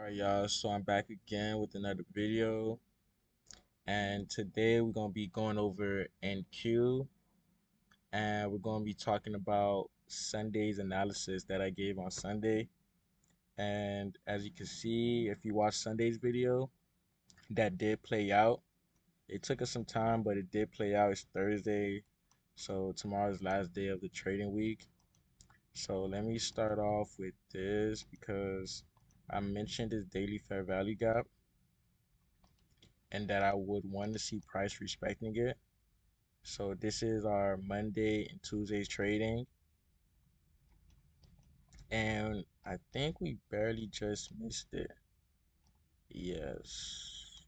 Alright, y'all, so I'm back again with another video, and today we're going to be going over NQ, and we're going to be talking about Sunday's analysis that I gave on Sunday. And as you can see, if you watch Sunday's video, that did play out. It took us some time, but it did play out. It's Thursday, so tomorrow's last day of the trading week. So let me start off with this because I mentioned this daily fair value gap and that I would want to see price respecting it. So this is our Monday and Tuesday's trading, and I think we barely just missed it. Yes.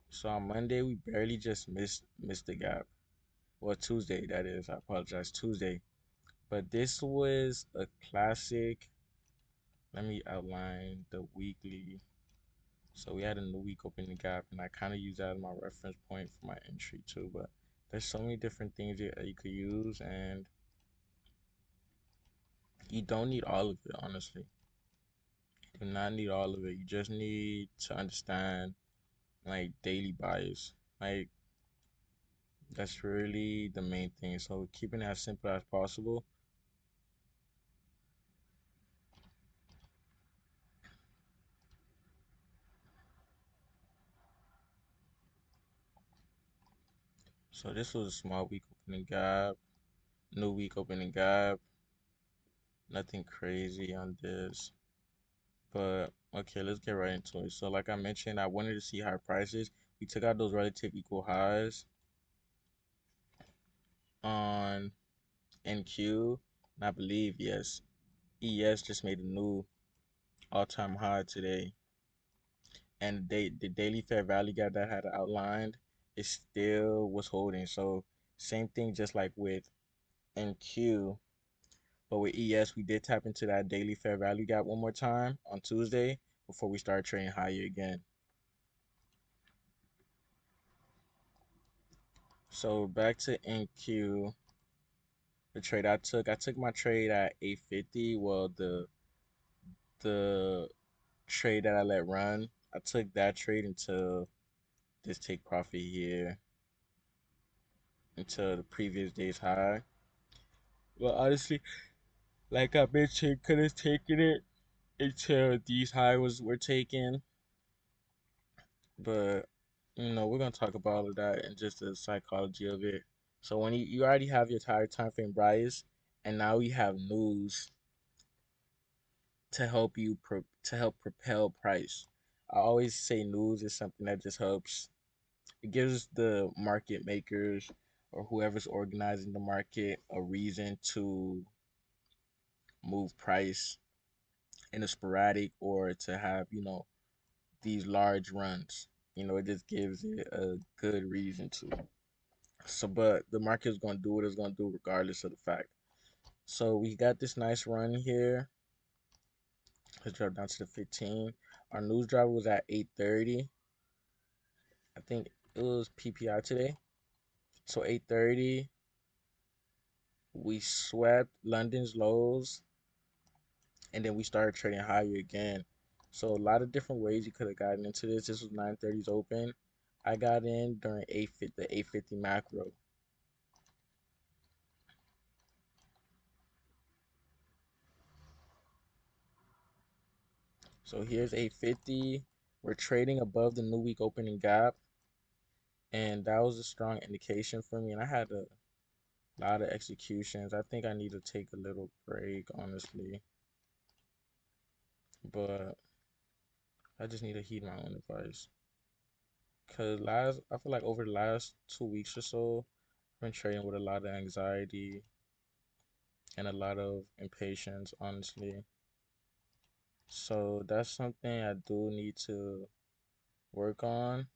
So on Monday we barely just missed the gap. Well, Tuesday that is. I apologize, Tuesday. But this was a classic. Let me outline the weekly. So we had a new week opening gap, and I kind of use that as my reference point for my entry too. But there's so many different things that you could use, and you don't need all of it, honestly. You do not need all of it. You just need to understand like daily bias. Like that's really the main thing. So keeping it as simple as possible. So this was a small week opening gap, new week opening gap. Nothing crazy on this. But okay, let's get right into it. So like I mentioned, I wanted to see higher prices. We took out those relative equal highs on NQ, and I believe yes, ES just made a new all-time high today. And the daily fair value gap that I had outlined, it still was holding. So same thing, just like with NQ, but with ES, we did tap into that daily fair value gap one more time on Tuesday before we started trading higher again. So back to NQ, the trade I took my trade at 850. Well, the trade that I let run, I took that trade until this take profit here until the previous day's high. Well, honestly, like I mentioned, could have taken it until these highs were taken, but we're gonna talk about all of that and just the psychology of it. So when you already have your entire time frame bias, and now you have news to help to help propel price. I always say news is something that just helps. It gives the market makers or whoever's organizing the market a reason to move price in a sporadic or to have, these large runs. It just gives it a good reason to. So, but the market is going to do what it's going to do regardless of the fact. So we got this nice run here. Let's drop down to the 15. Our news driver was at 8:30. I think it was PPI today. So 8:30, we swept London's lows, and then we started trading higher again. So a lot of different ways you could have gotten into this. This was 9:30's open. I got in during 8:50, the 8:50 macro. So here's 8:50. We're trading above the new week opening gap, and that was a strong indication for me. And I had a lot of executions. I think I need to take a little break, honestly, but I just need to heed my own advice. Cause I feel like over the last 2 weeks or so, I've been trading with a lot of anxiety and a lot of impatience, honestly. So that's something I do need to work on.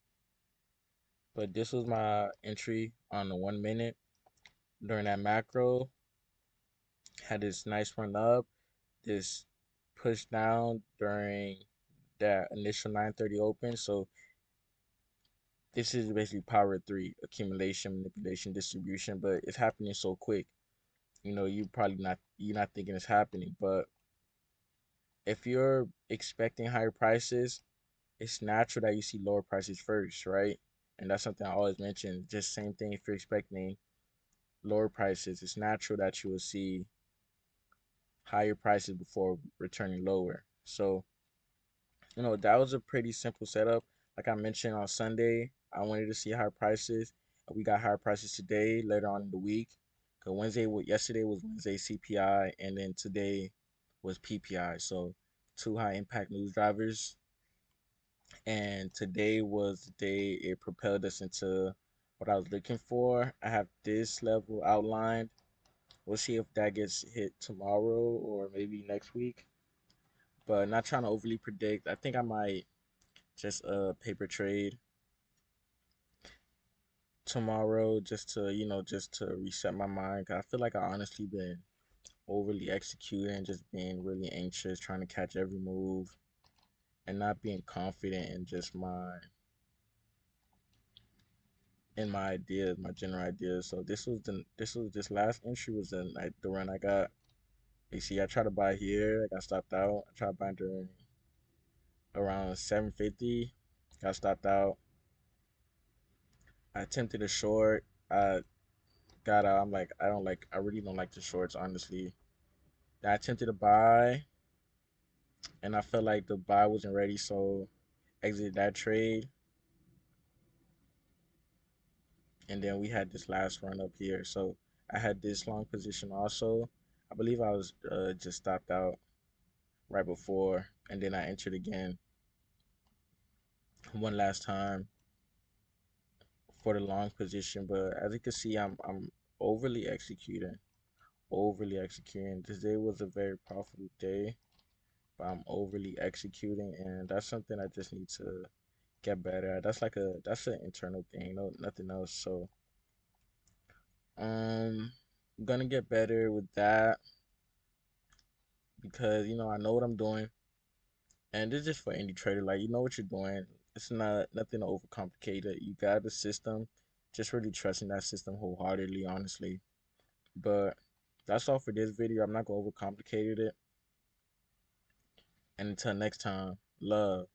But this was my entry on the 1 minute during that macro. Had this nice run up, this push down during that initial 9:30 open. So this is basically power three: accumulation, manipulation, distribution. But it's happening so quick. You're not thinking it's happening, but if you're expecting higher prices, it's natural that you see lower prices first, right? And that's something I always mention. Just same thing if you're expecting lower prices, it's natural that you will see higher prices before returning lower. So, that was a pretty simple setup. Like I mentioned on Sunday, I wanted to see higher prices. We got higher prices today, later on in the week. Cause yesterday was Wednesday CPI, and then today was PPI. So two high impact news drivers. And today was the day it propelled us into what I was looking for. I have this level outlined. We'll see if that gets hit tomorrow or maybe next week. But not trying to overly predict. I think I might just paper trade tomorrow just to just to reset my mind. 'Cause I feel like I honestly been overly executing, just being really anxious, trying to catch every move, and not being confident in just my ideas, my general ideas. So this last entry was the run I got. You see, I tried to buy here, I got stopped out. I tried buying during around 750, got stopped out. I attempted a short. I got out. I'm like, I really don't like the shorts, honestly. Then I attempted to buy, and I felt like the buy wasn't ready, so exited that trade. And then we had this last run up here. So I had this long position also. I believe I was just stopped out right before, and then I entered again one last time for the long position. But as you can see, I'm overly executing, overly executing. Today was a very profitable day, but I'm overly executing, and that's something I just need to get better at. That's an internal thing, no nothing else. So I'm gonna get better with that because I know what I'm doing, and this is just for any trader. Like you know what you're doing. It's not nothing to overcomplicate it. You got the system. Just really trusting that system wholeheartedly, honestly. But that's all for this video. I'm not gonna overcomplicate it. And until next time, love.